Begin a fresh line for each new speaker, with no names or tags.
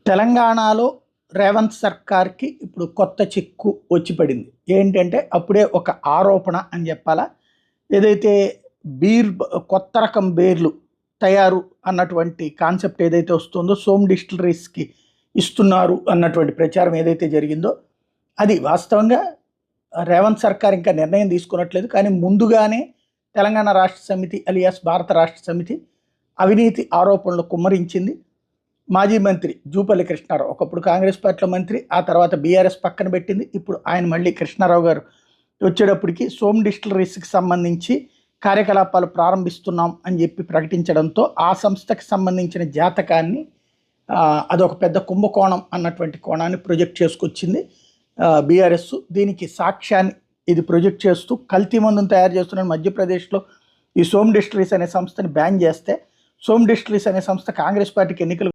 తెలంగాణలో రేవంత్ సర్కార్కి ఇప్పుడు కొత్త చిక్కు వచ్చి పడింది. ఏంటంటే అప్పుడే ఒక ఆరోపణ అని చెప్పాలా. ఏదైతే కొత్త రకం బీర్లు తయారు అన్నటువంటి కాన్సెప్ట్ ఏదైతే వస్తుందో, సోమ్ డిస్టిలరీస్కి ఇస్తున్నారు అన్నటువంటి ప్రచారం ఏదైతే జరిగిందో, అది వాస్తవంగా రేవంత్ సర్కార్ ఇంకా నిర్ణయం తీసుకున్నట్లేదు. కానీ ముందుగానే తెలంగాణ రాష్ట్ర సమితి అలియాస్ భారత రాష్ట్ర సమితి అవినీతి ఆరోపణలు కుమ్మరించింది. మాజీ మంత్రి జూపల్లి కృష్ణారావు, ఒకప్పుడు కాంగ్రెస్ పార్టీలో మంత్రి, ఆ తర్వాత బీఆర్ఎస్ పక్కన పెట్టింది. ఇప్పుడు ఆయన మళ్ళీ కృష్ణారావు గారు వచ్చేటప్పటికి సోమ్ డిస్టిలరీస్కి సంబంధించి కార్యకలాపాలు ప్రారంభిస్తున్నాం అని చెప్పి ప్రకటించడంతో ఆ సంస్థకి సంబంధించిన జాతకాన్ని అదొక పెద్ద కుంభకోణం అన్నటువంటి కోణాన్ని ప్రొజెక్ట్ చేసుకొచ్చింది బీఆర్ఎస్. దీనికి సాక్ష్యాన్ని ఇది ప్రొజెక్ట్ చేస్తూ కల్తీ మందును తయారు చేస్తున్న మధ్యప్రదేశ్లో ఈ సోమ్ డిస్టిలరీస్ అనే సంస్థని బ్యాన్ చేస్తే, సోమ్ డిస్టిలరీస్ అనే సంస్థ కాంగ్రెస్ పార్టీకి ఎన్నికలు